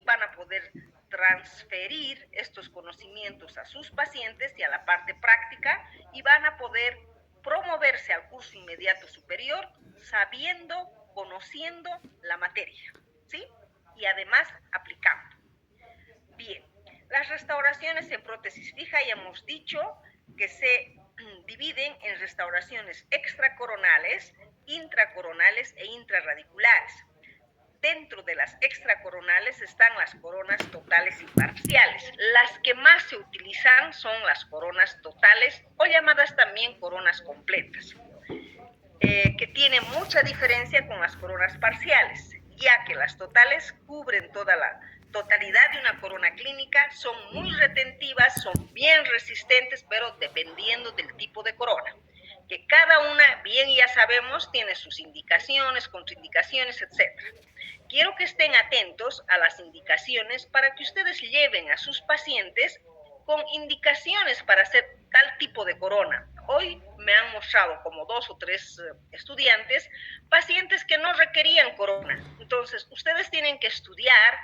van a poder transferir estos conocimientos a sus pacientes y a la parte práctica y van a poder promoverse al curso inmediato superior sabiendo, conociendo la materia, ¿sí? Y además aplicando. Bien, las restauraciones en prótesis fija ya hemos dicho que se dividen en restauraciones extracoronales, intracoronales e intrarradiculares. Dentro de las extracoronales están las coronas totales y parciales. Las que más se utilizan son las coronas totales o llamadas también coronas completas, que tienen mucha diferencia con las coronas parciales, ya que las totales cubren toda la totalidad de una corona clínica, son muy retentivas, son bien resistentes, pero dependiendo del tipo de corona, que cada una, bien ya sabemos, tiene sus indicaciones, contraindicaciones, etc. Quiero que estén atentos a las indicaciones para que ustedes lleven a sus pacientes con indicaciones para hacer tal tipo de corona. Hoy me han mostrado como 2 o 3 estudiantes, pacientes que no requerían corona. Entonces, ustedes tienen que estudiar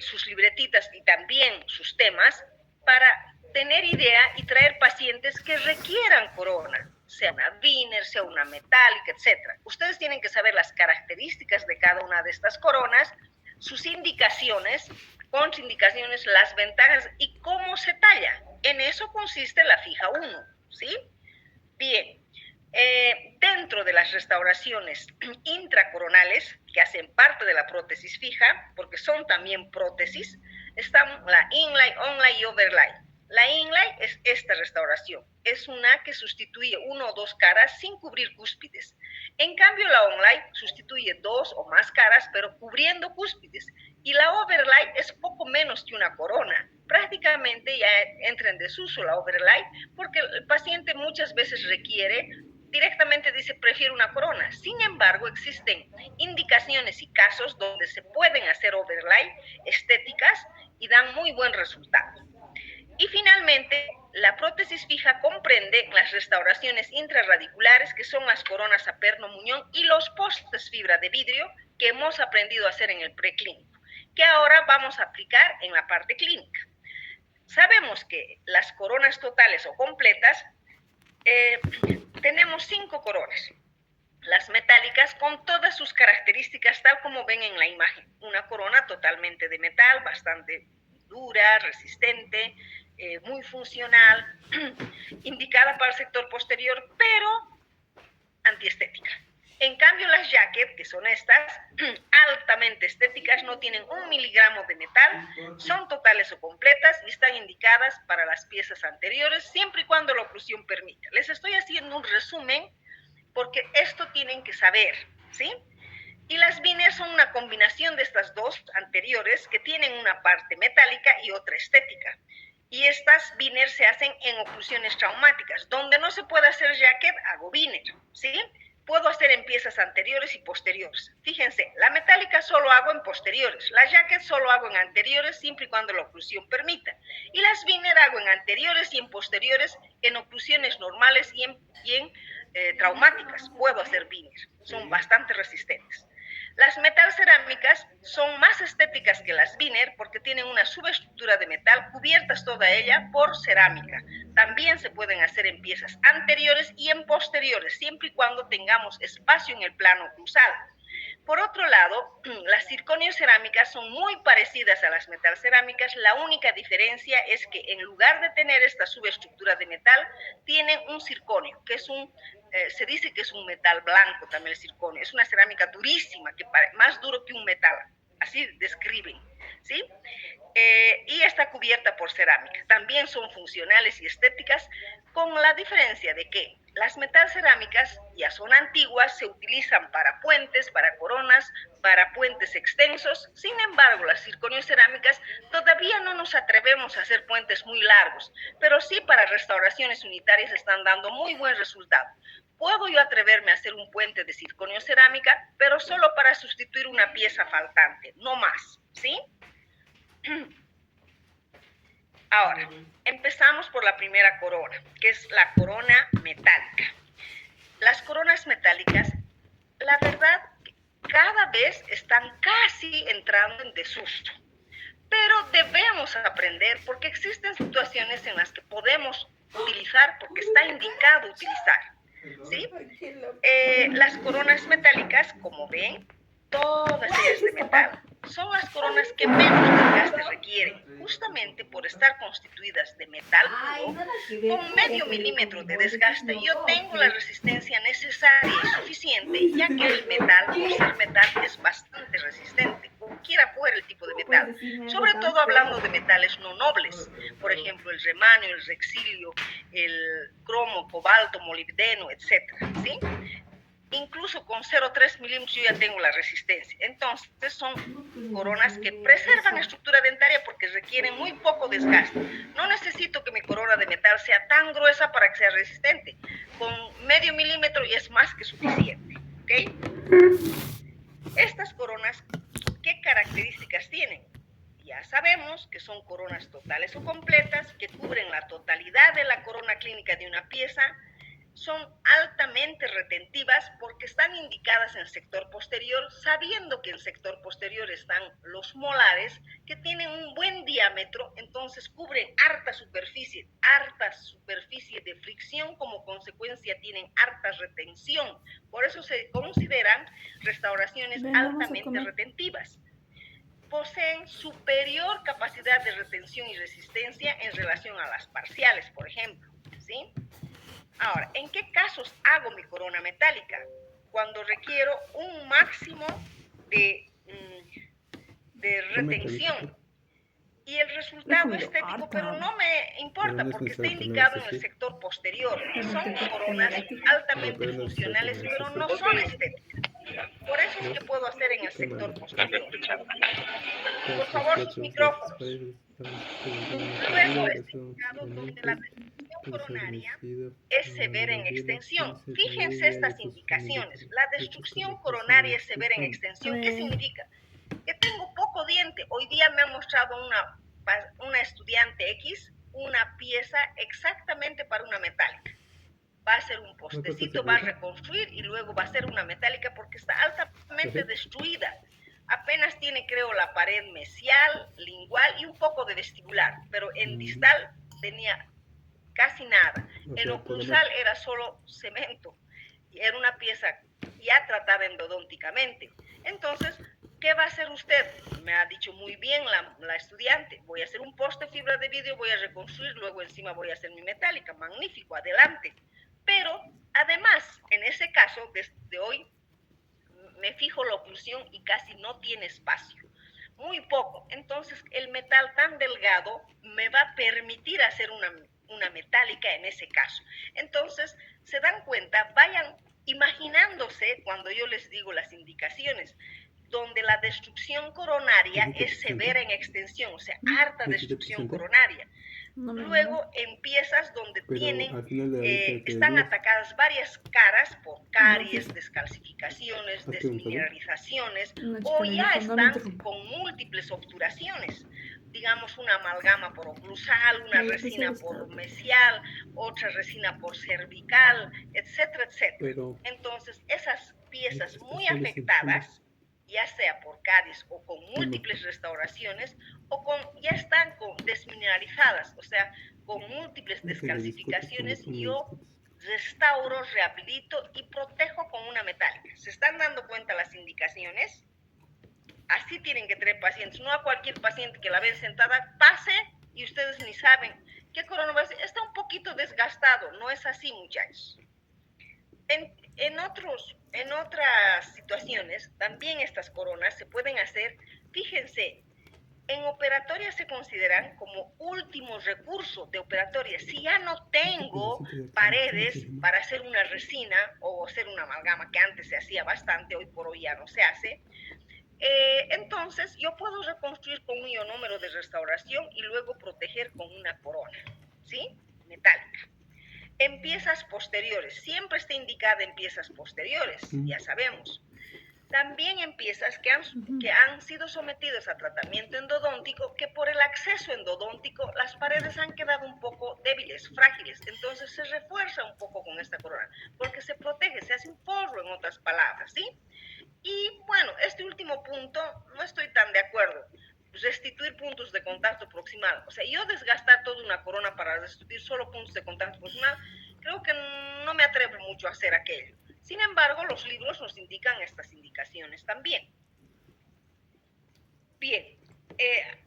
sus libretitas y también sus temas para tener idea y traer pacientes que requieran corona, sea una Wiener, sea una metálica, etc. Ustedes tienen que saber las características de cada una de estas coronas, sus indicaciones, contraindicaciones, las ventajas y cómo se talla. En eso consiste la fija 1, ¿sí? Bien, dentro de las restauraciones intracoronales, que hacen parte de la prótesis fija, porque son también prótesis, están la inlay, onlay y overlay. La inlay es esta restauración, es una que sustituye 1 o 2 caras sin cubrir cúspides. En cambio, la onlay sustituye 2 o más caras, pero cubriendo cúspides. Y la overlay es poco menos que una corona. Prácticamente ya entra en desuso la overlay, porque el paciente muchas veces requiere, directamente dice, prefiero una corona. Sin embargo, existen indicaciones y casos donde se pueden hacer overlay estéticas y dan muy buen resultado. Y finalmente, la prótesis fija comprende las restauraciones intrarradiculares, que son las coronas a perno muñón y los postes fibra de vidrio que hemos aprendido a hacer en el preclínico, que ahora vamos a aplicar en la parte clínica. Sabemos que las coronas totales o completas, tenemos 5 coronas. Las metálicas con todas sus características tal como ven en la imagen. Una corona totalmente de metal, bastante dura, resistente, muy funcional, indicada para el sector posterior, pero antiestética. En cambio, las jacket, que son estas, altamente estéticas, no tienen 1 miligramo de metal, son totales o completas y están indicadas para las piezas anteriores, siempre y cuando la oclusión permita. Les estoy haciendo un resumen porque esto tienen que saber, ¿sí? Y las Wiener son una combinación de estas dos anteriores que tienen una parte metálica y otra estética. Y estas Wiener se hacen en oclusiones traumáticas. Donde no se puede hacer jacket, hago Wiener, ¿sí? Puedo hacer en piezas anteriores y posteriores. Fíjense, la metálica solo hago en posteriores, la jacket solo hago en anteriores siempre y cuando la oclusión permita. Y las Wiener hago en anteriores y en posteriores, en oclusiones normales y en traumáticas. Puedo hacer Wiener, son bastante resistentes. Las metal cerámicas son más estéticas que las Wiener porque tienen una subestructura de metal cubiertas toda ella por cerámica. También se pueden hacer en piezas anteriores y en posteriores, siempre y cuando tengamos espacio en el plano oclusal. Por otro lado, las circoniocerámicas son muy parecidas a las metalcerámicas. La única diferencia es que en lugar de tener esta subestructura de metal, tienen un circonio, que es se dice que es un metal blanco también el circonio. Es una cerámica durísima, más duro que un metal, así describen, ¿sí? Y está cubierta por cerámica. También son funcionales y estéticas, con la diferencia de que las metalcerámicas ya son antiguas, se utilizan para puentes, para coronas, para puentes extensos. Sin embargo, las circoniocerámicas todavía no nos atrevemos a hacer puentes muy largos, pero sí para restauraciones unitarias están dando muy buen resultado. Puedo yo atreverme a hacer un puente de circoniocerámica, pero solo para sustituir una pieza faltante, no más, ¿sí? Ahora, empezamos por la primera corona, que es la corona metálica. Las coronas metálicas, la verdad, cada vez están casi entrando en desuso. pero debemos aprender porque existen situaciones en las que podemos utilizar porque está indicado utilizar, ¿sí? Las coronas metálicas, como ven, todas ellas de metal, son las coronas que menos desgaste requieren, justamente por estar constituidas de metal puro, con medio milímetro de desgaste. Yo tengo la resistencia necesaria y suficiente, ya que el metal, por ser metal, es bastante resistente, cualquiera fuera el tipo de metal, sobre todo hablando de metales no nobles, por ejemplo, el remanio, el rexilio, el cromo, cobalto, molibdeno, etcétera, ¿sí? Incluso con 0,3 milímetros yo ya tengo la resistencia. Entonces son coronas que preservan estructura dentaria porque requieren muy poco desgaste. No necesito que mi corona de metal sea tan gruesa para que sea resistente. Con medio milímetro ya es más que suficiente. ¿Okay? Estas coronas, ¿qué características tienen? Ya sabemos que son coronas totales o completas, que cubren la totalidad de la corona clínica de una pieza. Son altamente retentivas porque están indicadas en el sector posterior, sabiendo que en el sector posterior están los molares que tienen un buen diámetro, entonces cubren harta superficie de fricción, como consecuencia tienen harta retención. Por eso se consideran restauraciones altamente retentivas. Poseen superior capacidad de retención y resistencia en relación a las parciales, por ejemplo, ¿sí? Ahora, ¿en qué casos hago mi corona metálica? Cuando requiero un máximo de retención y el resultado estético, pero no me importa porque está indicado en el sector posterior. Son coronas altamente funcionales, pero no son estéticas. Por eso es que puedo hacer en el sector posterior. Por favor, sus micrófonos. Luego está indicado donde la destrucción coronaria es severa en extensión. Fíjense estas indicaciones. La destrucción coronaria es severa en extensión. ¿Qué significa? Que tengo poco diente. Hoy día me ha mostrado una estudiante X una pieza exactamente para una metálica. Va a hacer un postecito, va a reconstruir y luego va a hacer una metálica porque está altamente destruida. Apenas tiene, creo, la pared mesial, lingual y un poco de vestibular, pero en distal tenía casi nada. En oclusal era solo cemento y era una pieza ya tratada endodónticamente. Entonces, ¿qué va a hacer usted? Me ha dicho muy bien la estudiante. Voy a hacer un poste fibra de vidrio, voy a reconstruir, luego encima voy a hacer mi metálica. Magnífico, adelante. Pero, además, en ese caso, desde hoy, me fijo la oclusión y casi no tiene espacio. Muy poco. Entonces, el metal tan delgado me va a permitir hacer una metálica en ese caso. Entonces, se dan cuenta, vayan imaginándose cuando yo les digo las indicaciones, donde la destrucción coronaria es severa en extensión, o sea, harta destrucción coronaria. Luego en piezas donde están atacadas varias caras por caries, descalcificaciones, desmineralizaciones, o ya están con múltiples obturaciones. Digamos una amalgama por oclusal, una resina por mesial, otra resina por cervical, etcétera, etcétera. Entonces, esas piezas muy afectadas, ya sea por caries o con múltiples restauraciones, o ya están desmineralizadas, o sea, con múltiples descalcificaciones, yo restauro, rehabilito y protejo con una metálica. ¿Se están dando cuenta las indicaciones? Así tienen que tener pacientes, no a cualquier paciente que la ven sentada, pase y ustedes ni saben qué corona va a ser. Está un poquito desgastado, no es así, muchachos. En otras situaciones, también estas coronas se pueden hacer, fíjense, en operatoria se consideran como último recurso de operatoria. Si ya no tengo paredes para hacer una resina o hacer una amalgama, que antes se hacía bastante, hoy por hoy ya no se hace, entonces yo puedo reconstruir con un ionómero de restauración y luego proteger con una corona, ¿sí? Metálica. En piezas posteriores, siempre está indicada en piezas posteriores, ya sabemos. También en piezas que han sido sometidas a tratamiento endodóntico, que por el acceso endodóntico las paredes han quedado un poco débiles, frágiles, entonces se refuerza un poco con esta corona, porque se protege, se hace un forro en otras palabras, ¿sí? Y bueno, este último punto no estoy tan de acuerdo, restituir puntos de contacto proximal. O sea, yo desgastar toda una corona para restituir solo puntos de contacto proximal, creo que no me atrevo mucho a hacer aquello. Sin embargo, los libros nos indican estas indicaciones también. Bien,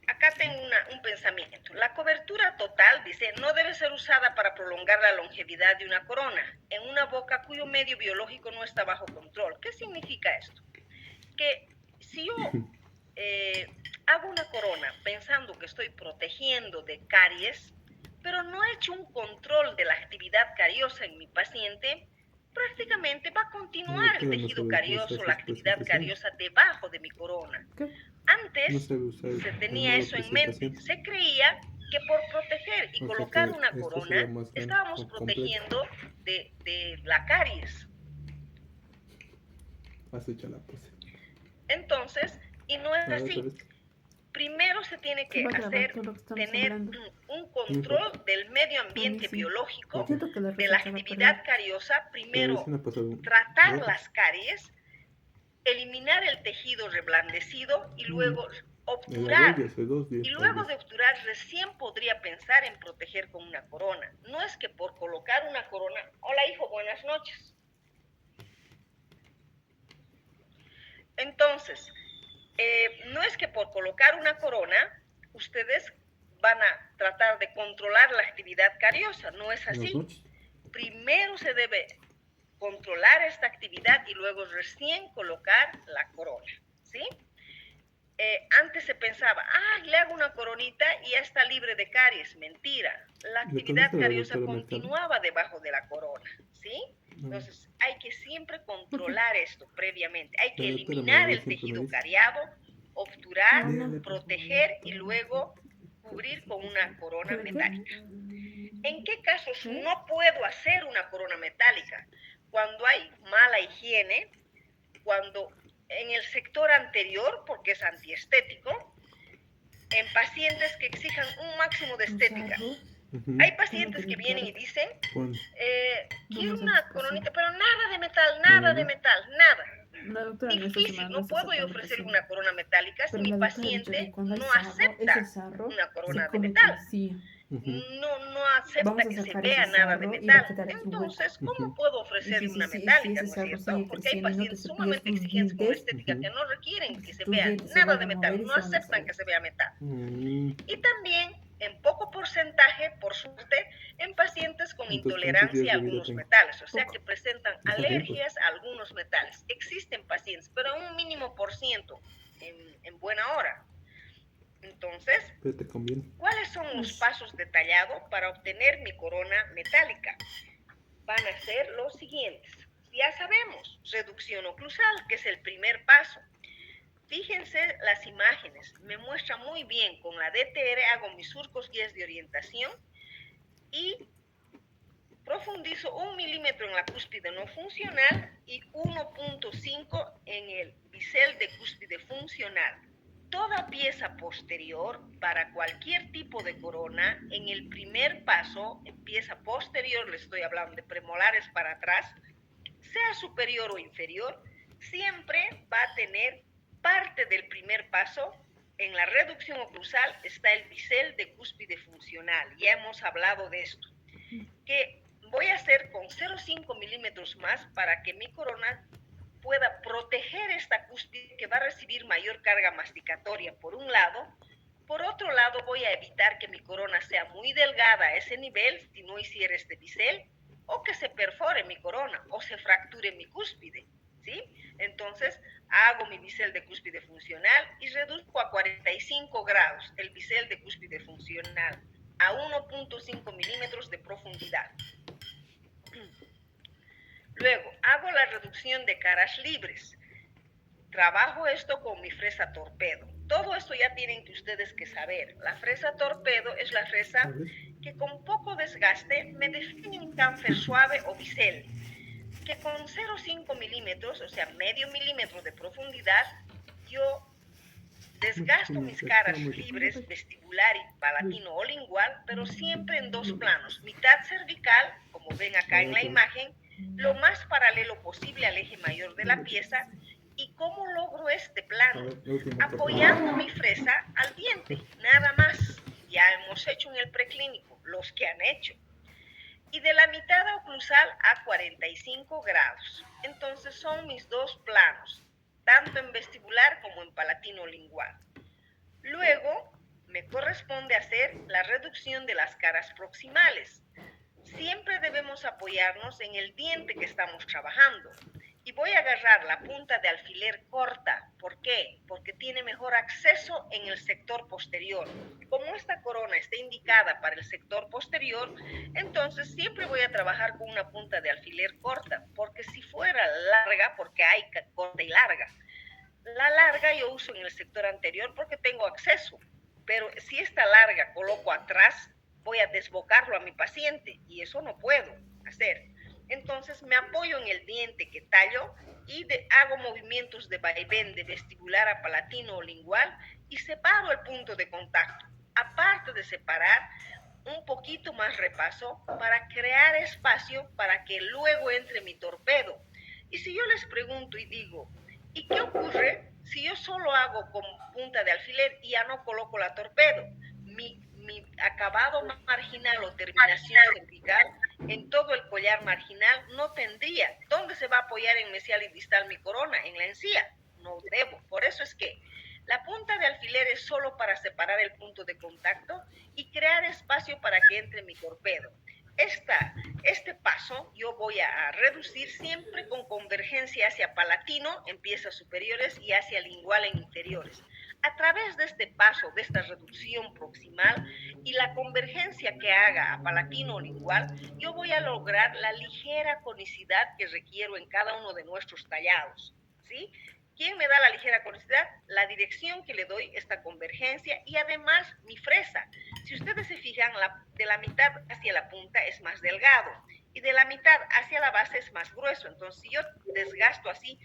acá tengo un pensamiento. La cobertura total, dice, no debe ser usada para prolongar la longevidad de una corona en una boca cuyo medio biológico no está bajo control. ¿Qué significa esto? Que si yo hago una corona pensando que estoy protegiendo de caries, pero no he hecho un control de la actividad cariosa en mi paciente, prácticamente va a continuar el tejido carioso, la actividad cariosa debajo de mi corona. Antes se tenía eso en mente, se creía que por proteger y colocar una corona estábamos protegiendo de la caries. Entonces, y no es así. Primero se tiene que tener un control del medio ambiente biológico, de la actividad cariosa, primero tratar las caries, eliminar el tejido reblandecido y luego obturar. Y luego de obturar recién podría pensar en proteger con una corona. No es que por colocar una corona, hola hijo, buenas noches. Entonces, no es que por colocar una corona, ustedes van a tratar de controlar la actividad cariosa, no es así. Primero se debe controlar esta actividad y luego recién colocar la corona, ¿sí? Antes se pensaba, le hago una coronita y ya está libre de caries. Mentira, la actividad cariosa continuaba debajo de la corona, ¿sí? Entonces, hay que siempre controlar esto previamente. Hay que eliminar el tejido cariado, obturar, proteger y luego cubrir con una corona metálica. ¿En qué casos no puedo hacer una corona metálica? Cuando hay mala higiene, cuando en el sector anterior, porque es antiestético, en pacientes que exijan un máximo de estética. Hay pacientes que vienen y dicen, quiero una coronita, pero nada de metal, nada. Difícil, no puedo yo ofrecer una corona metálica si mi paciente no acepta una corona de metal. No acepta que se vea nada de metal. Entonces, ¿cómo puedo ofrecerle una metálica, no es cierto? Porque hay pacientes sumamente exigentes con la estética que no requieren que se vea nada de metal, no aceptan que se vea metal. Y también, en poco porcentaje, por suerte, en pacientes con intolerancia a algunos metales, o sea que presentan alergias a algunos metales. Existen pacientes, pero un mínimo por ciento en buena hora. Entonces, ¿cuáles son los pasos detallados para obtener mi corona metálica? Van a ser los siguientes. Ya sabemos, reducción oclusal, que es el primer paso. Fíjense las imágenes, me muestra muy bien, con la DTR hago mis surcos guías de orientación y profundizo 1 milímetro en la cúspide no funcional y 1.5 en el bisel de cúspide funcional. Toda pieza posterior para cualquier tipo de corona, en el primer paso, en pieza posterior, le estoy hablando de premolares para atrás, sea superior o inferior, siempre va a tener parte del primer paso. En la reducción oclusal está el bisel de cúspide funcional, ya hemos hablado de esto, que voy a hacer con 0,5 milímetros más para que mi corona pueda proteger esta cúspide que va a recibir mayor carga masticatoria por un lado. Por otro lado, voy a evitar que mi corona sea muy delgada a ese nivel si no hiciera este bisel, o que se perfore mi corona o se fracture mi cúspide, ¿sí? Entonces, hago mi bisel de cúspide funcional y reduzco a 45 grados el bisel de cúspide funcional a 1.5 milímetros de profundidad. Luego, hago la reducción de caras libres. Trabajo esto con mi fresa torpedo. Todo esto ya tienen que ustedes que saber. La fresa torpedo es la fresa que con poco desgaste me define un cáncer suave o bisel, que con 0,5 milímetros, o sea, medio milímetro de profundidad, yo desgasto mis caras libres, vestibular y palatino o lingual, pero siempre en dos planos. Mitad cervical, como ven acá en la imagen, lo más paralelo posible al eje mayor de la pieza, ¿Y cómo logro este plano? Apoyando mi fresa al diente, nada más. Ya hemos hecho en el preclínico, los que han hecho. Y de la mitad oclusal a 45 grados. Entonces son mis dos planos, tanto en vestibular como en palatino lingual. Luego me corresponde hacer la reducción de las caras proximales. Siempre debemos apoyarnos en el diente que estamos trabajando. Y voy a agarrar la punta de alfiler corta. ¿Por qué? Porque tiene mejor acceso en el sector posterior. Como esta corona está indicada para el sector posterior, entonces siempre voy a trabajar con una punta de alfiler corta. Porque si fuera larga, porque hay corta y larga, la larga yo uso en el sector anterior porque tengo acceso. Pero si esta larga coloco atrás, voy a desbocarlo a mi paciente y eso no puedo hacer. Entonces me apoyo en el diente que tallo y hago movimientos de vaivén de vestibular a palatino o lingual y separo el punto de contacto. Aparte de separar, un poquito más repaso para crear espacio para que luego entre mi torpedo. Y si yo les pregunto y digo, ¿y qué ocurre si yo solo hago con punta de alfiler y ya no coloco la torpedo? Mi acabado marginal o terminación cervical en todo el collar marginal no tendría. ¿Dónde se va a apoyar en mesial y distal mi corona? En la encía. No debo. Por eso es que la punta de alfiler es solo para separar el punto de contacto y crear espacio para que entre mi torpedo. Este paso yo voy a reducir siempre con convergencia hacia palatino en piezas superiores y hacia lingual en inferiores. A través de este paso, de esta reducción proximal y la convergencia que haga a palatino o lingual, yo voy a lograr la ligera conicidad que requiero en cada uno de nuestros tallados, ¿sí? ¿Quién me da la ligera conicidad? La dirección que le doy, esta convergencia y además mi fresa. Si ustedes se fijan, de la mitad hacia la punta es más delgado y de la mitad hacia la base es más grueso. Entonces, si yo desgasto así,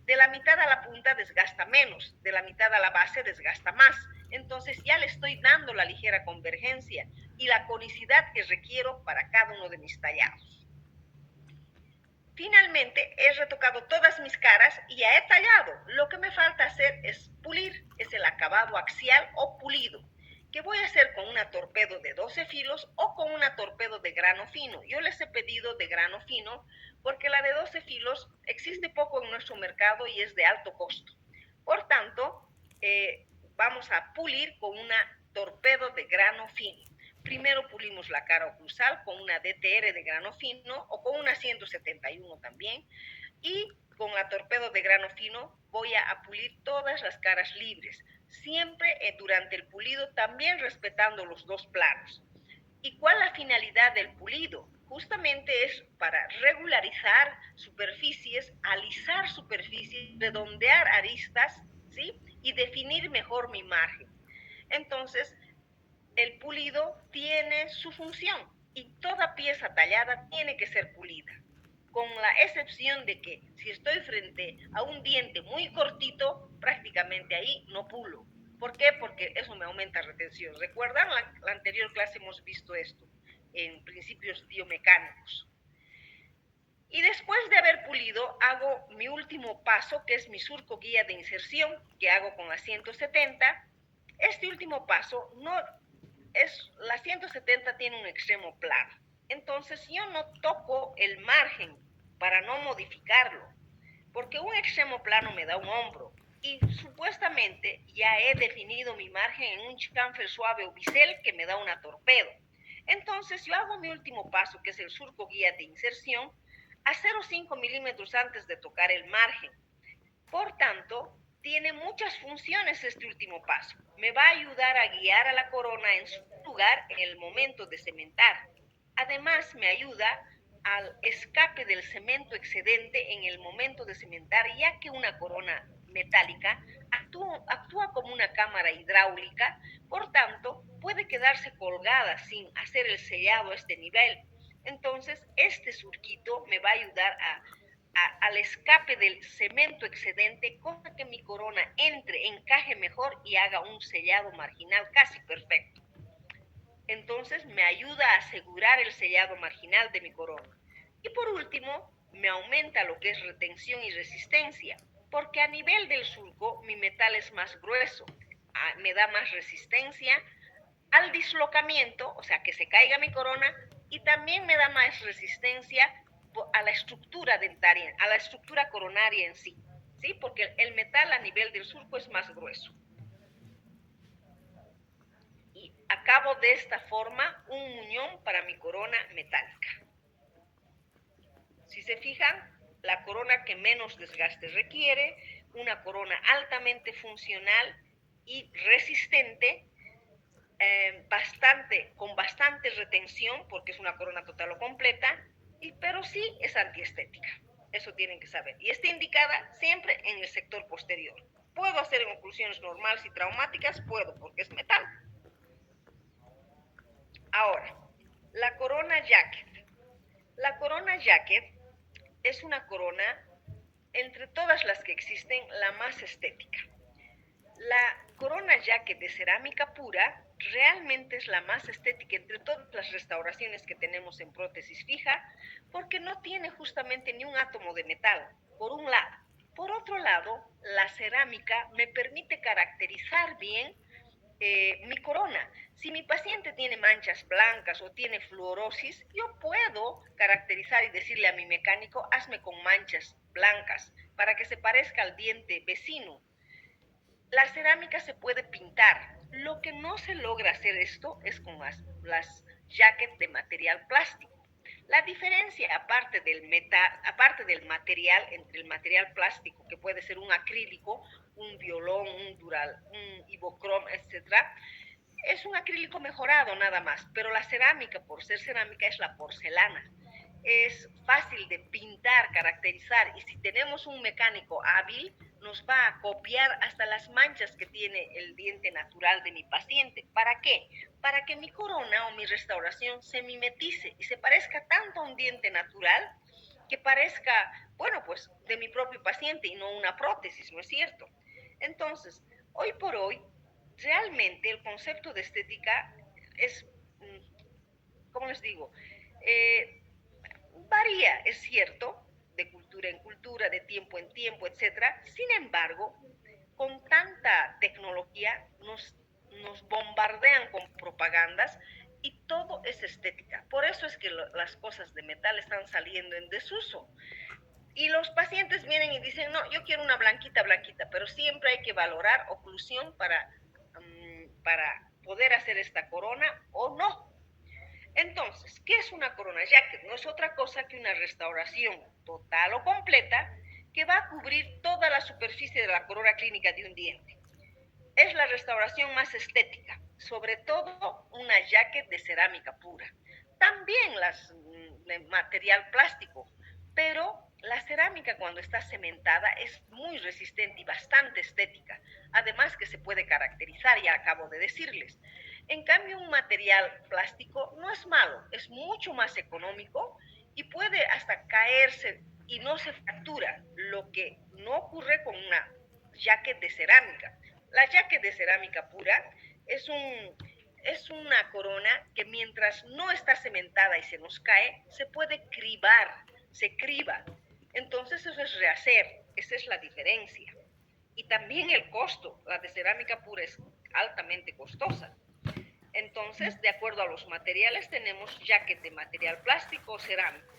de la mitad a la punta desgasta menos, de la mitad a la base desgasta más. Entonces ya le estoy dando la ligera convergencia y la conicidad que requiero para cada uno de mis tallados. Finalmente he retocado todas mis caras y ya he tallado. Lo que me falta hacer es pulir, es el acabado axial o pulido, que voy a hacer con una torpedo de 12 filos o con una torpedo de grano fino. Yo les he pedido de grano fino porque la de 12 filos existe poco en nuestro mercado y es de alto costo. Por tanto, vamos a pulir con una torpedo de grano fino. Primero pulimos la cara oclusal con una DTR de grano fino o con una 171 también. Y con la torpedo de grano fino voy a pulir todas las caras libres. Siempre durante el pulido también respetando los dos planos. ¿Y cuál es la finalidad del pulido? Justamente es para regularizar superficies, alisar superficies, redondear aristas, ¿sí? Y definir mejor mi margen. Entonces, el pulido tiene su función y toda pieza tallada tiene que ser pulida, con la excepción de que si estoy frente a un diente muy cortito, prácticamente ahí no pulo. ¿Por qué? Porque eso me aumenta retención. ¿Recuerdan? La anterior clase hemos visto esto en principios biomecánicos. Y después de haber pulido, hago mi último paso, que es mi surco guía de inserción, que hago con la 170. Este último paso la 170 tiene un extremo plano. Entonces yo no toco el margen para no modificarlo, porque un extremo plano me da un hombro y supuestamente ya he definido mi margen en un chamfer suave o bisel que me da una torpedo. Entonces yo hago mi último paso, que es el surco guía de inserción, a 0,5 milímetros antes de tocar el margen. Por tanto, tiene muchas funciones este último paso. Me va a ayudar a guiar a la corona en su lugar en el momento de cementar. Además, me ayuda al escape del cemento excedente en el momento de cementar, ya que una corona metálica actúa como una cámara hidráulica, por tanto, puede quedarse colgada sin hacer el sellado a este nivel. Entonces, este surquito me va a ayudar al escape del cemento excedente, cosa que mi corona encaje mejor y haga un sellado marginal casi perfecto. Entonces me ayuda a asegurar el sellado marginal de mi corona. Y por último, me aumenta lo que es retención y resistencia. Porque a nivel del surco mi metal es más grueso, me da más resistencia al dislocamiento, o sea, que se caiga mi corona, y también me da más resistencia a la estructura dentaria, a la estructura coronaria en sí, ¿sí? Porque el metal a nivel del surco es más grueso. Y acabo de esta forma un muñón para mi corona metálica. Si se fijan, la corona que menos desgaste requiere, una corona altamente funcional y resistente, con bastante retención, porque es una corona total o completa, pero sí es antiestética. Eso tienen que saber. Y está indicada siempre en el sector posterior. ¿Puedo hacer en oclusiones normales y traumáticas? Puedo, porque es metal. Ahora, la corona jacket. La corona jacket es una corona, entre todas las que existen, la más estética. La corona jacket de cerámica pura realmente es la más estética entre todas las restauraciones que tenemos en prótesis fija, porque no tiene justamente ni un átomo de metal, por un lado. Por otro lado, la cerámica me permite caracterizar bien mi corona. Si mi paciente tiene manchas blancas o tiene fluorosis, yo puedo caracterizar y decirle a mi mecánico, hazme con manchas blancas para que se parezca al diente vecino. La cerámica se puede pintar. Lo que no se logra hacer esto es con las jackets de material plástico. La diferencia, aparte del material, entre el material plástico, que puede ser un acrílico, un violón, un dural, un ibocrom, etc., es un acrílico mejorado nada más, pero la cerámica, por ser cerámica, es la porcelana. Es fácil de pintar, caracterizar, y si tenemos un mecánico hábil, nos va a copiar hasta las manchas que tiene el diente natural de mi paciente. ¿Para qué? Para que mi corona o mi restauración se mimetice y se parezca tanto a un diente natural que parezca, bueno, pues de mi propio paciente y no una prótesis, ¿no es cierto? Entonces, hoy por hoy, realmente el concepto de estética es, ¿cómo les digo? Varía, es cierto, de cultura en cultura, de tiempo en tiempo, etcétera. Sin embargo, con tanta tecnología nos bombardean con propagandas y todo es estética. Por eso es que las cosas de metal están saliendo en desuso. Y los pacientes vienen y dicen, no, yo quiero una blanquita, blanquita, pero siempre hay que valorar oclusión para poder hacer esta corona o no. Entonces, ¿qué es una corona jacket? No es otra cosa que una restauración total o completa que va a cubrir toda la superficie de la corona clínica de un diente. Es la restauración más estética, sobre todo una jacket de cerámica pura. También las de material plástico, pero la cerámica cuando está cementada es muy resistente y bastante estética. Además que se puede caracterizar, ya acabo de decirles. En cambio, un material plástico no es malo, es mucho más económico y puede hasta caerse y no se fractura, lo que no ocurre con una jacket de cerámica. La jacket de cerámica pura es una corona que mientras no está cementada y se nos cae, se puede cribar, se criba. Entonces eso es rehacer, esa es la diferencia. Y también el costo, la de cerámica pura es altamente costosa. Entonces, de acuerdo a los materiales, tenemos jacket de material plástico o cerámico.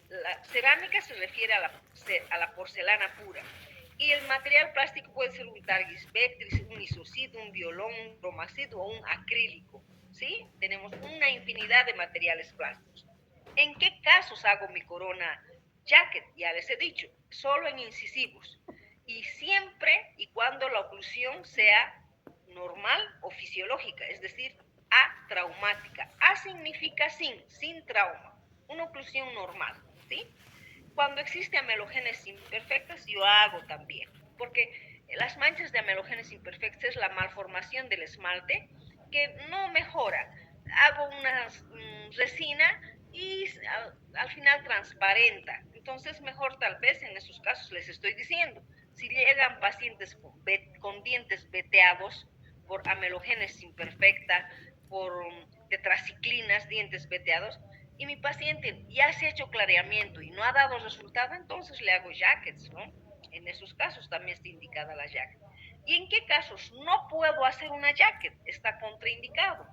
La cerámica se refiere a la porcelana pura. Y el material plástico puede ser un targis vectris, un isocid, un violón, un cromacid o un acrílico. ¿Sí? Tenemos una infinidad de materiales plásticos. ¿En qué casos hago mi corona jacket? Ya les he dicho, solo en incisivos. Y siempre y cuando la oclusión sea normal o fisiológica, es decir, atraumática. A significa sin trauma, una oclusión normal, ¿sí? Cuando existe amelogénesis imperfectas, yo hago también, porque las manchas de amelogénesis imperfectas es la malformación del esmalte que no mejora. Hago una resina y al final transparenta. Entonces, mejor tal vez en esos casos les estoy diciendo, si llegan pacientes con dientes veteados por amelogénesis imperfecta, por tetraciclinas, dientes veteados, y mi paciente ya se ha hecho clareamiento y no ha dado resultado, entonces le hago jackets, ¿no? En esos casos también está indicada la jacket. ¿Y en qué casos no puedo hacer una jacket? Está contraindicado.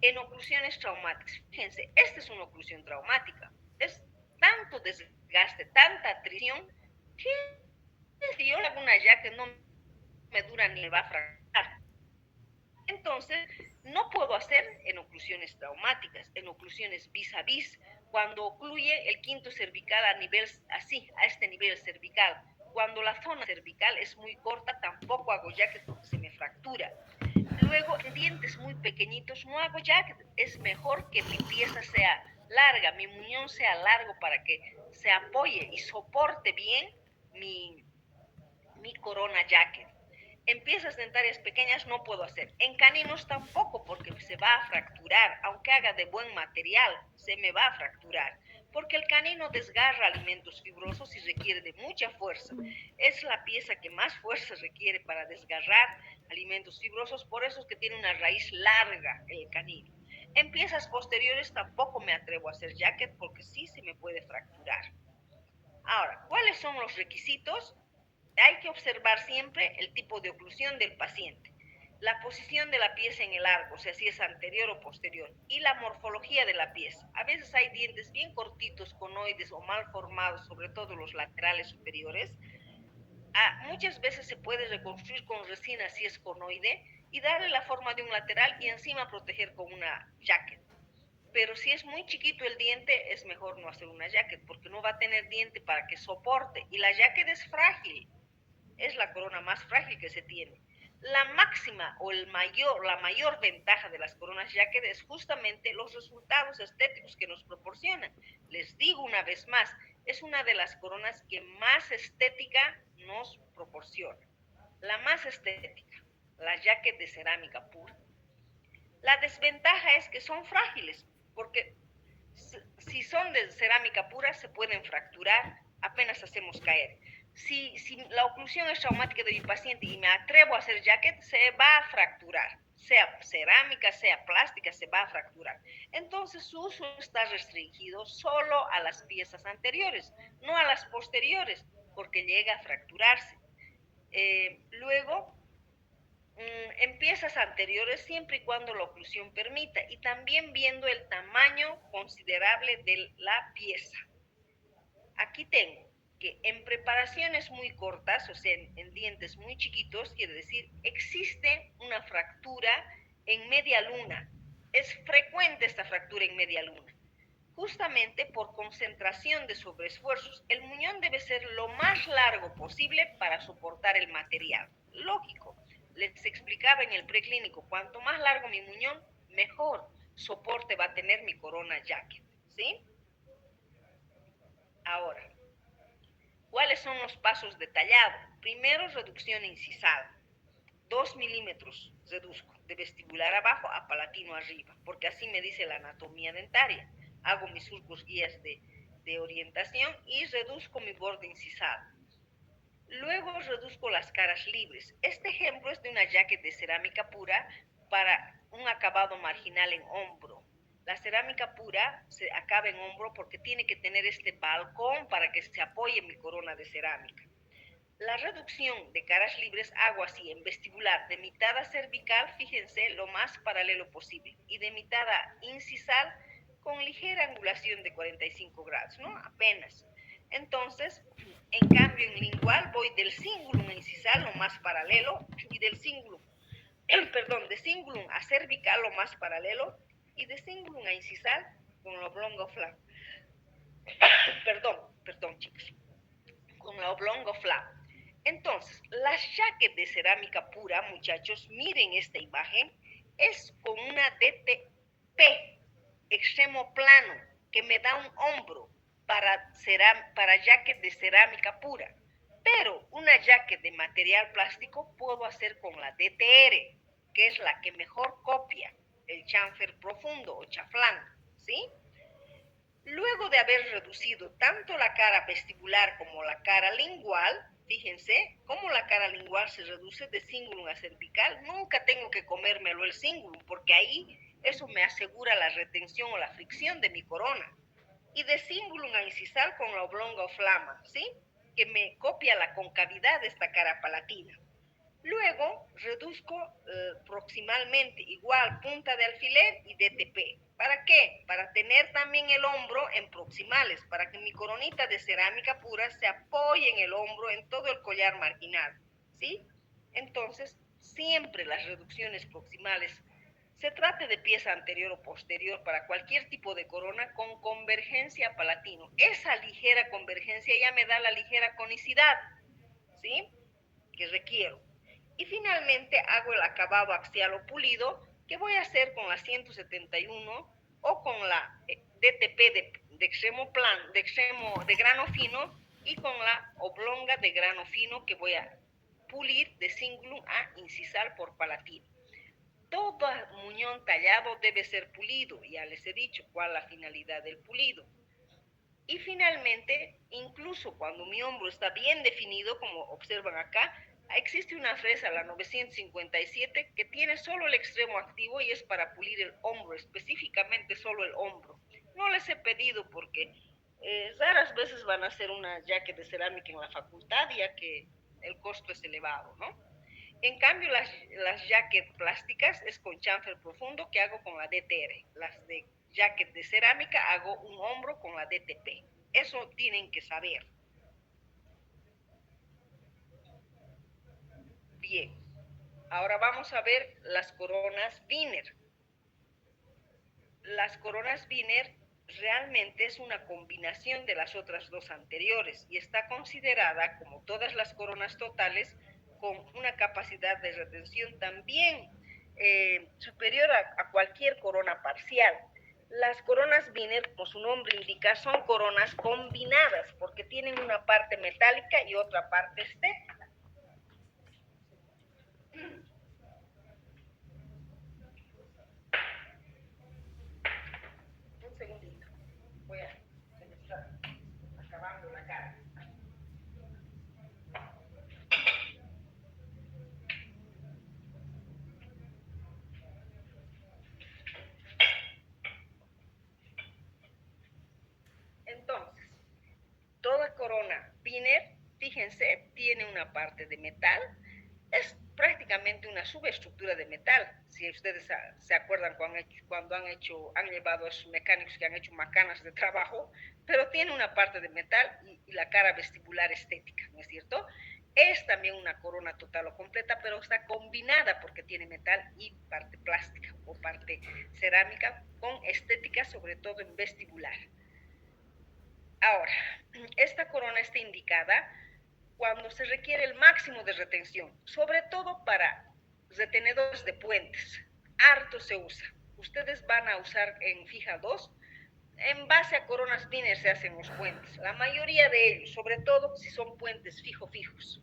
En oclusiones traumáticas. Fíjense, esta es una oclusión traumática. Es tanto desgaste, tanta atrición, que si yo le hago una jacket no me dura ni me va a fracturar. Entonces, no puedo hacer en oclusiones traumáticas, en oclusiones vis a vis, cuando ocluye el quinto cervical a nivel, así, a este nivel cervical. Cuando la zona cervical es muy corta, tampoco hago jacket porque se me fractura. Luego, en dientes muy pequeñitos, no hago jacket. Es mejor que mi pieza sea larga, mi muñón sea largo para que se apoye y soporte bien mi corona jacket. En piezas dentarias pequeñas no puedo hacer. En caninos tampoco, porque se va a fracturar. Aunque haga de buen material, se me va a fracturar. Porque el canino desgarra alimentos fibrosos y requiere de mucha fuerza. Es la pieza que más fuerza requiere para desgarrar alimentos fibrosos, por eso es que tiene una raíz larga el canino. En piezas posteriores tampoco me atrevo a hacer jacket porque sí se me puede fracturar. Ahora, ¿cuáles son los requisitos? Hay que observar siempre el tipo de oclusión del paciente, la posición de la pieza en el arco, o sea, si es anterior o posterior, y la morfología de la pieza. A veces hay dientes bien cortitos, conoides o mal formados, sobre todo los laterales superiores. Muchas veces se puede reconstruir con resina si es conoide y darle la forma de un lateral y encima proteger con una jacket. Pero si es muy chiquito el diente, es mejor no hacer una jacket porque no va a tener diente para que soporte. Y la jacket es frágil, es la corona más frágil que se tiene. La máxima o la mayor ventaja de las coronas jacket es justamente los resultados estéticos que nos proporcionan. Les digo una vez más, es una de las coronas que más estética nos proporciona. La más estética, la jacket de cerámica pura. La desventaja es que son frágiles, porque si son de cerámica pura se pueden fracturar apenas hacemos caer. Si la oclusión es traumática de mi paciente y me atrevo a hacer jacket, se va a fracturar. Sea cerámica, sea plástica, se va a fracturar. Entonces su uso está restringido solo a las piezas anteriores, no a las posteriores, porque llega a fracturarse. Luego, en piezas anteriores siempre y cuando la oclusión permita y también viendo el tamaño considerable de la pieza. Aquí tengo que en preparaciones muy cortas, o sea, en dientes muy chiquitos, quiere decir, existe una fractura en media luna. Es frecuente esta fractura en media luna. Justamente por concentración de sobreesfuerzos, el muñón debe ser lo más largo posible para soportar el material. Lógico, les explicaba en el preclínico, cuanto más largo mi muñón, mejor soporte va a tener mi corona jacket, ¿sí? Ahora, ¿cuáles son los pasos detallados? Primero, reducción incisal. 2 milímetros reduzco de vestibular abajo a palatino arriba, porque así me dice la anatomía dentaria. Hago mis surcos guías de orientación y reduzco mi borde incisal. Luego reduzco las caras libres. Este ejemplo es de una jacket de cerámica pura para un acabado marginal en hombro. La cerámica pura se acaba en hombro porque tiene que tener este balcón para que se apoye mi corona de cerámica. La reducción de caras libres hago así, en vestibular, de mitad a cervical, fíjense, lo más paralelo posible, y de mitad a incisal, con ligera angulación de 45 grados, ¿no? Apenas. Entonces, en cambio, en lingual voy del cingulum a incisal, lo más paralelo, y del cingulum, de cingulum a cervical, lo más paralelo, y de cingulum a incisal, con la oblongo flap. Perdón, chicos, con la oblongo flap. Entonces, la jacket de cerámica pura, muchachos, miren esta imagen, es con una DTP, extremo plano, que me da un hombro para jacket de cerámica pura. Pero una jacket de material plástico puedo hacer con la DTR, que es la que mejor copia el chamfer profundo o chaflán, ¿sí? Luego de haber reducido tanto la cara vestibular como la cara lingual, fíjense cómo la cara lingual se reduce de cingulum a cervical. Nunca tengo que comérmelo el cingulum, porque ahí eso me asegura la retención o la fricción de mi corona. Y de cingulum a incisal con la oblonga o flama, ¿sí? que me copia la concavidad de esta cara palatina. Luego reduzco proximalmente igual punta de alfiler y DTP. ¿Para qué? Para tener también el hombro en proximales, para que mi coronita de cerámica pura se apoye en el hombro, en todo el collar marginal, ¿sí? Entonces, siempre las reducciones proximales, se trate de pieza anterior o posterior para cualquier tipo de corona con convergencia palatino. Esa ligera convergencia ya me da la ligera conicidad, ¿sí? Que requiero. Y finalmente hago el acabado axial o pulido, que voy a hacer con la 171 o con la DTP de extremo plan, de grano fino, y con la oblonga de grano fino, que voy a pulir de cingulum a incisal por palatino. Todo muñón tallado debe ser pulido, ya les he dicho cuál es la finalidad del pulido. Y finalmente, incluso cuando mi hombro está bien definido, como observan acá, existe una fresa, la 957, que tiene solo el extremo activo y es para pulir el hombro, específicamente solo el hombro. No les he pedido porque raras veces van a hacer una jacket de cerámica en la facultad, ya que el costo es elevado, ¿no? En cambio, las jacket plásticas es con chamfer profundo, que hago con la DTR. Las de jacket de cerámica hago un hombro con la DTP. Eso tienen que saber. Bien, ahora vamos a ver las coronas Wiener. Las coronas Wiener realmente es una combinación de las otras dos anteriores y está considerada, como todas las coronas totales, con una capacidad de retención también superior a cualquier corona parcial. Las coronas Wiener, como su nombre indica, son coronas combinadas porque tienen una parte metálica y otra parte estética. Un segundito, voy a estar acabando la cara. Entonces, toda corona Wiener, fíjense, tiene una parte de metal. Es prácticamente una subestructura de metal. Si ustedes se acuerdan cuando han llevado a sus mecánicos que han hecho macanas de trabajo, pero tiene una parte de metal y la cara vestibular estética, ¿no es cierto? Es también una corona total o completa, pero está combinada porque tiene metal y parte plástica o parte cerámica con estética, sobre todo en vestibular. Ahora, esta corona está indicada cuando se requiere el máximo de retención, sobre todo para retenedores de puentes. Harto se usa. Ustedes van a usar en fija 2, en base a coronas Wiener se hacen los puentes. La mayoría de ellos, sobre todo si son puentes fijos.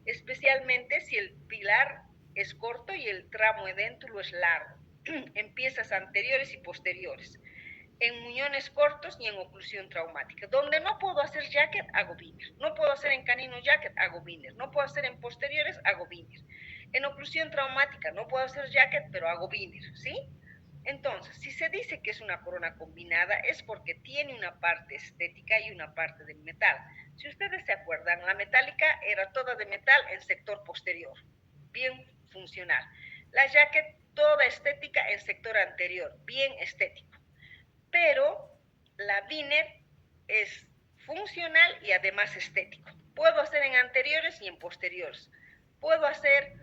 Especialmente si el pilar es corto y el tramo edéntulo es largo, en piezas anteriores y posteriores, en muñones cortos y en oclusión traumática. Donde no puedo hacer jacket, hago Wiener. No puedo hacer en canino jacket, hago Wiener. No puedo hacer en posteriores, hago Wiener. En oclusión traumática no puedo hacer jacket, pero hago Wiener, ¿sí? Entonces, si se dice que es una corona combinada, es porque tiene una parte estética y una parte de metal. Si ustedes se acuerdan, la metálica era toda de metal en sector posterior, bien funcional. La jacket, toda estética en sector anterior, bien estético. Pero la Wiener es funcional y además estético. Puedo hacer en anteriores y en posteriores. Puedo hacer,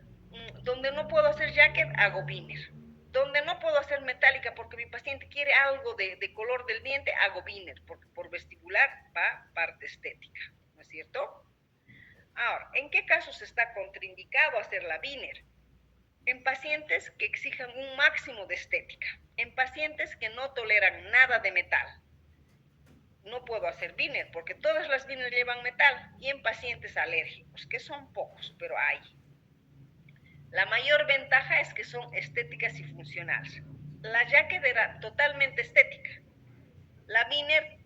donde no puedo hacer jacket, hago Wiener. Donde no puedo hacer metálica porque mi paciente quiere algo de color del diente, hago Wiener, porque por vestibular va parte estética, ¿no es cierto? Ahora, ¿en qué casos está contraindicado hacer la Wiener? En pacientes que exijan un máximo de estética, en pacientes que no toleran nada de metal. No puedo hacer Wiener porque todas las Wiener llevan metal, y en pacientes alérgicos, que son pocos, pero hay. La mayor ventaja es que son estéticas y funcionales. La jacket era totalmente estética. La Wiener,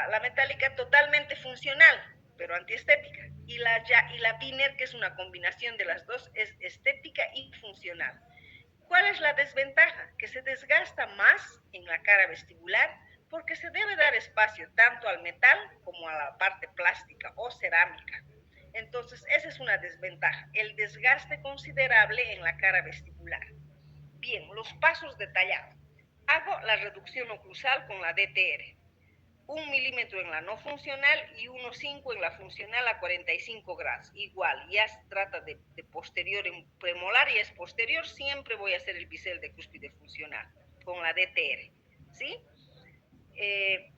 la metálica totalmente funcional, pero antiestética. Y la Wiener, que es una combinación de las dos, es estética y funcional. ¿Cuál es la desventaja? Que se desgasta más en la cara vestibular porque se debe dar espacio tanto al metal como a la parte plástica o cerámica. Entonces, esa es una desventaja, el desgaste considerable en la cara vestibular. Bien, los pasos detallados. Hago la reducción oclusal con la DTR. 1 milímetro en la no funcional y 1,5 en la funcional a 45 grados. Igual, ya se trata de posterior en premolar y es posterior, siempre voy a hacer el bisel de cúspide funcional con la DTR, ¿sí?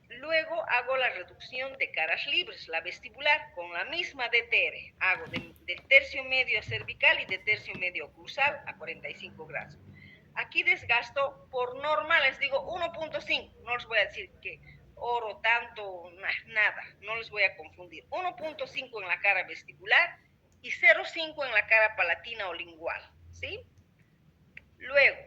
Luego hago la reducción de caras libres, la vestibular, con la misma DTR. Hago del tercio medio a cervical y de tercio medio oclusal a 45 grados. Aquí desgasto, por norma les digo 1,5, no les voy a decir que oro tanto, nada, no les voy a confundir. 1,5 en la cara vestibular y 0,5 en la cara palatina o lingual, ¿sí? Luego,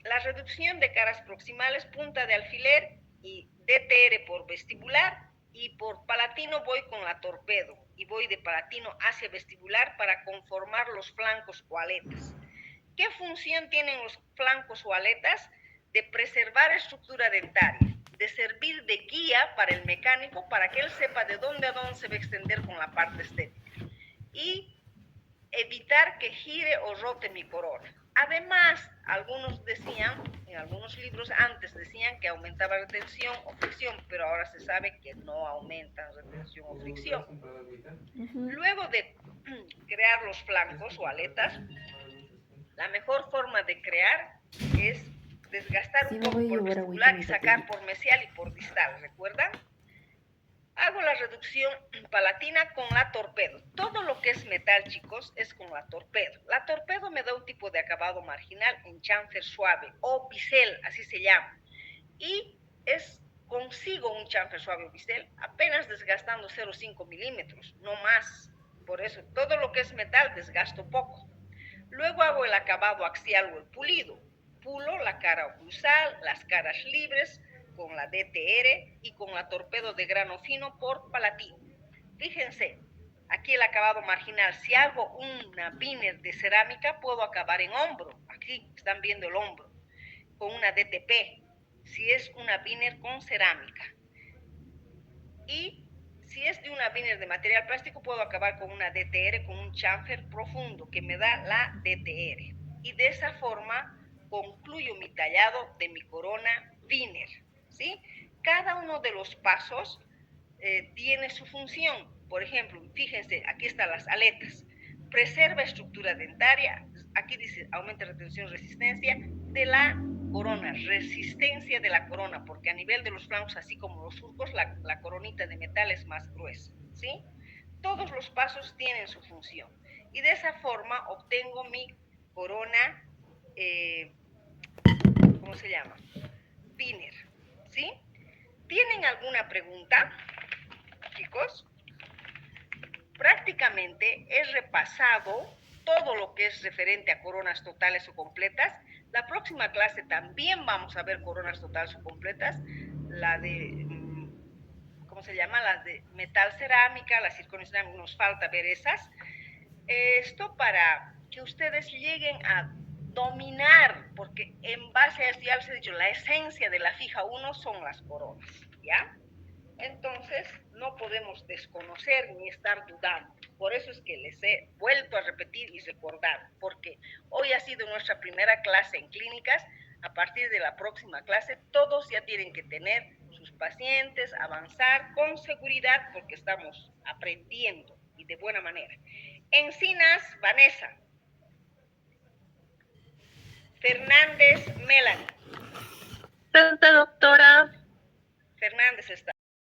la reducción de caras proximales, punta de alfiler y DTR por vestibular, y por palatino voy con la torpedo y voy de palatino hacia vestibular para conformar los flancos o aletas. ¿Qué función tienen los flancos o aletas? De preservar estructura dentaria, de servir de guía para el mecánico para que él sepa de dónde a dónde se va a extender con la parte estética y evitar que gire o rote mi corona. Además, algunos decían, en algunos libros antes decían que aumentaba retención o fricción, pero ahora se sabe que no aumentan retención o fricción. Luego de crear los flancos o aletas, la mejor forma de crear es desgastar un poco por vestibular y sacar por mesial y por distal, ¿recuerdan? Hago la reducción palatina con la torpedo. Todo lo que es metal, chicos, es con la torpedo. La torpedo me da un tipo de acabado marginal en chanfer suave o bisel, así se llama. Y consigo un chanfer suave o bisel apenas desgastando 0,5 milímetros, no más. Por eso, todo lo que es metal desgasto poco. Luego hago el acabado axial o el pulido. Pulo la cara oclusal, las caras libres, con la DTR y con la torpedo de grano fino por palatino. Fíjense, aquí el acabado marginal, si hago una biner de cerámica, puedo acabar en hombro. Aquí están viendo el hombro, con una DTP, si es una biner con cerámica. Y si es de una biner de material plástico, puedo acabar con una DTR, con un chamfer profundo, que me da la DTR. Y de esa forma concluyo mi tallado de mi corona biner. ¿Sí? Cada uno de los pasos tiene su función. Por ejemplo, fíjense, aquí están las aletas. Preserva estructura dentaria. Aquí dice aumenta retención, resistencia de la corona, resistencia de la corona, porque a nivel de los flancos, así como los surcos, la coronita de metal es más gruesa. ¿Sí? Todos los pasos tienen su función. Y de esa forma obtengo mi corona, ¿cómo se llama? Biner. ¿Sí? ¿Tienen alguna pregunta, chicos? Prácticamente he repasado todo lo que es referente a coronas totales o completas. La próxima clase también vamos a ver coronas totales o completas, la de, ¿cómo se llama? Las de metal cerámica, la circoncerámica, nos falta ver esas. Esto para que ustedes lleguen a dominar, porque en base a esto ya les he dicho, la esencia de la fija 1 son las coronas, ¿ya? Entonces, no podemos desconocer ni estar dudando. Por eso es que les he vuelto a repetir y recordar, porque hoy ha sido nuestra primera clase en clínicas. A partir de la próxima clase, todos ya tienen que tener sus pacientes, avanzar con seguridad, porque estamos aprendiendo y de buena manera. Encinas, Vanessa. Fernández, Melanie. Presente, doctora. Fernández está.